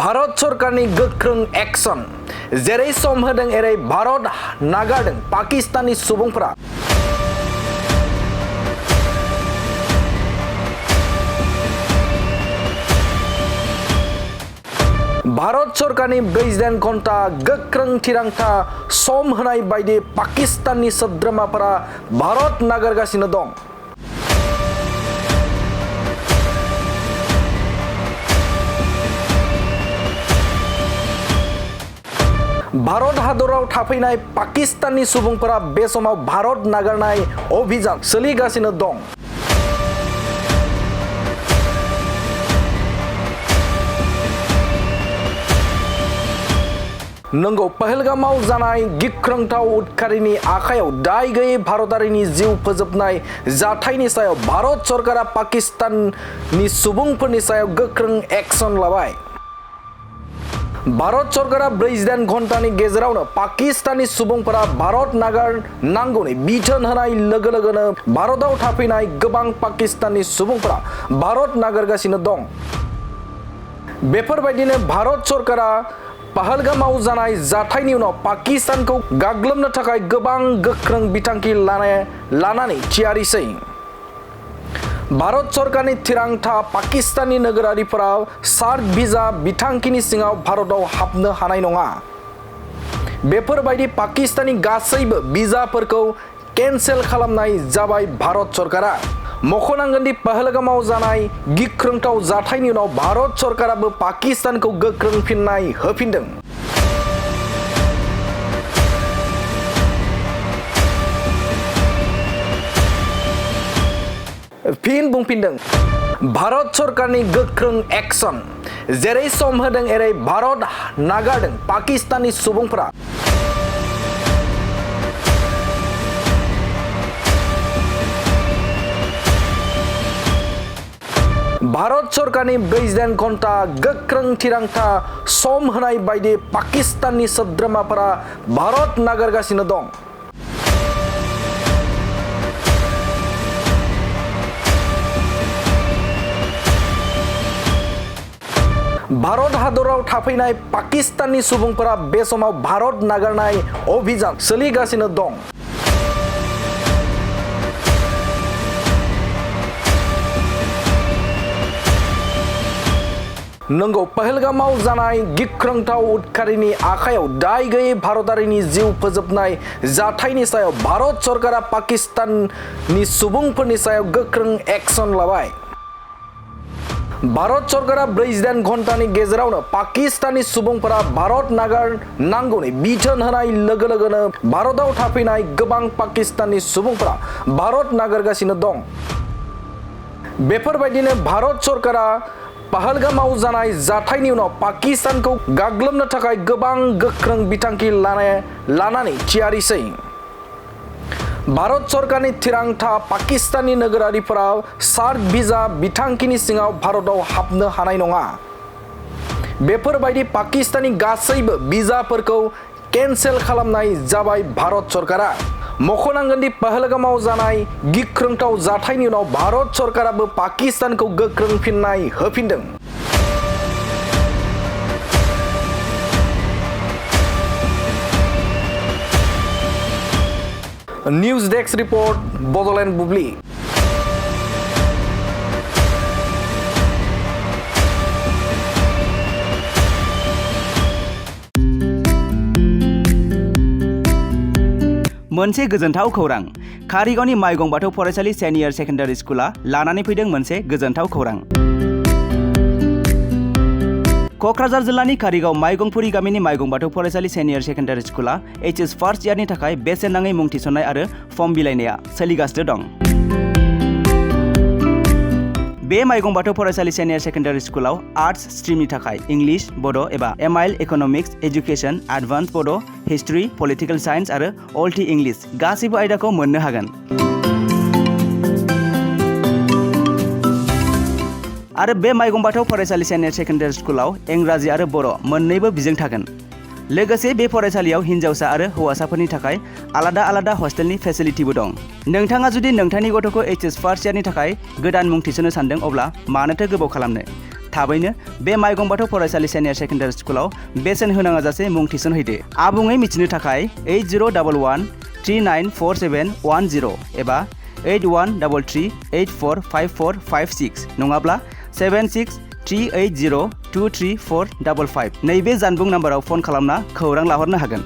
भारत सरकारनि गोख्रों एक्शन जेरै सम होदों एरै भारत नागारदों पाकिस्ताननि सुबुंफोरा। भारत सरकारनि 48 घन्टा गोख्रों थिरांथा सम होनाय बायदि पाकिस्ताननि सोद्रोमाफोरा भारत नागारगासिनो दं। भारत हादराव थाफैनाय पाकिस्ताननि सुबुंफोरा बे समाव भारत नागारनाय अभियान सोलिगासिनो दं। नंगौ, पहलगामाव जानाय गिख्रंथाव उदखारिनि आखायाव दाय गैयै भारतारिनि जिउ फोजोबनाय जाथायनि सायाव भारत सरकारा पाकिस्ताननि सुबुंफोरनि सायाव गोख्रों एक्शन लाबाय। भारत सरकारा 48 घन्टानि गेजेरावनो पाकिस्ताननि सुबुंफोरा भारत नागारनांगौनि बिथोन होनाय लोगो लोगोनो भारताव थाफैनाय गोबां पाकिस्ताननि सुबुंफोरा भारत नागारगासिनो दं। बेफोरबायदिनो भारत सरकारा पहलगामाव जानाय जाथायनि उनाव पाकिस्तानखौ गाग्लोबनो थाखाय गोबां गोख्रों बिथांखि लानानै थियारिसै। भारत सरकारनि थिरांथा पाकिस्ताननि नोगोरारिफोरा सार्क भिजा बिथांखिनि सिङाव भारताव हाबनो हानाय नङा। बेफोरबायदि पाकिस्ताननि गासैबो भिजाफोरखौ केन्सेल खालामनाय जाबाय भारत सरकारा। मख'नांगोन दि पहलगामाव जानाय गिख्रंथाव जाथायनि उनाव भारत सरकाराबो पाकिस्तानखौ गोख्रों फिननाय होफिनदों। फिन बुंफिनदों भारत सरकारनि गोख्रों एक्शन जेरै सम होदों एरै भारत नागारदों पाकिस्ताननि सुबुंफोरा। भारत सरकारनि 48 घन्टा गोख्रों थिरांथा सम होनाय बायदि पाकिस्ताननि सोद्रोमाफोरा भारत नागारगासिनो दं। भारत हादराव थाफैनाय पाकिस्ताननि सुबुंफोरा बे समाव भारत नागारनाय अभियान सोलिगासिनो दं। नंगौ, पहलगामाव जानाय गिख्रंथाव उदखारिनि आखायाव दाय गैयै भारतारिनि जिउ फोजोबनाय जाथायनि सायाव भारत सरकारा पाकिस्ताननि सुबुंफोरनि सायाव गोख्रों एक्शन लाबाय। भारत सरकारा 48 घन्टानि गेजेरावनो पाकिस्ताननि सुबुंफोरा भारत नागारनांगौनि बिथोन होनाय लोगो लोगोनो भारताव थाफैनाय गोबां पाकिस्ताननि सुबुंफोरा भारत नागारगासिनो दं। बेफोरबायदिनो भारत सरकारा पहलगामाव जानाय जाथायनि उनाव पाकिस्तानखौ गाग्लोबनो थाखाय गोबां गोख्रों बिथांखि लानानै थियारिसै। भारत सरकारनि थिरांथा पाकिस्ताननि नोगोरारिफोरा सार्क भिजा बिथांखिनि सिङाव भारताव हाबनो हानाय नङा। बेफोरबायदि पाकिस्ताननि गासैबो भिजाफोरखौ केन्सेल खालामनाय जाबाय भारत सरकारा। मख'नांगोन दि पहलगामाव जानाय गिख्रंथाव जाथायनि उनाव भारत सरकाराबो पाकिस्तानखौ गोख्रों फिननाय होफिनदों। न्यूज डेस्क रिपोर्ट बड'लेण्ड बुब्लि। मोनसे गोजोनथाव खौरां। कारिगावनि माइगं बाथौ फरायसालि सेनियर सेकेन्डारि स्कुला लानानै फैदों मोनसे गोजोनथाव खौरां। क'क्राझार जिल्लानि कारिगाव माइगंफुरि गामिनि माइगं बाथौ फरायसालि सेनियर सेकेन्डारि स्कुला HS फार्स्ट इयारनि थाखाय बेसेन नाङै मुं थिसननाय आरो फर्म बिलाइनाया सोलिगासिनो दं। बे माइगं बाथौ फरायसालि सेनियर सेकेन्डारि स्कुलाव आर्ट्स स्ट्रिमनि थाखाय इंलिश, बड' एबा MIL इक'नमिक्स, एजुकेसन, एडभान्स बड', हिस्ट्रि, पलिटिकेल साइन्स आरो अल्टि इंलिश गासैबो आयदाखौ मोननो हागोन। आरो बे माइगं बाथौ फरायसालि सेनियर सेकेन्डारि स्कुलाव इंराजि आरो बर' मोन्नैबो बिजों थागोन। लोगोसे बे फरायसालियाव हिन्जावसा आरो हौवासाफोरनि थाखाय आलादा आलादा हस्टेलनि फेसिलिटिबो दं। नोंथाङा जुदि नोंथांनि गथ'खौ HS फार्स्ट इयारनि थाखाय गोदान मुं थिसननो सानदों अब्ला मानोथो गोबाव खालामनो? थाबैनो बे माइगं बाथौ फरायसालि सेनियर सेकेन्डारि स्कुलाव बेसेन होनाङा जासे मुं थिसनहैदो। आबुङै मिथिनो थाखाय 8011394710 एबा 8133845456 नङाब्ला 7638023455 नैबे जानबुं नाम्बाराव फन खालामना खौरां लाहरनो हागोन।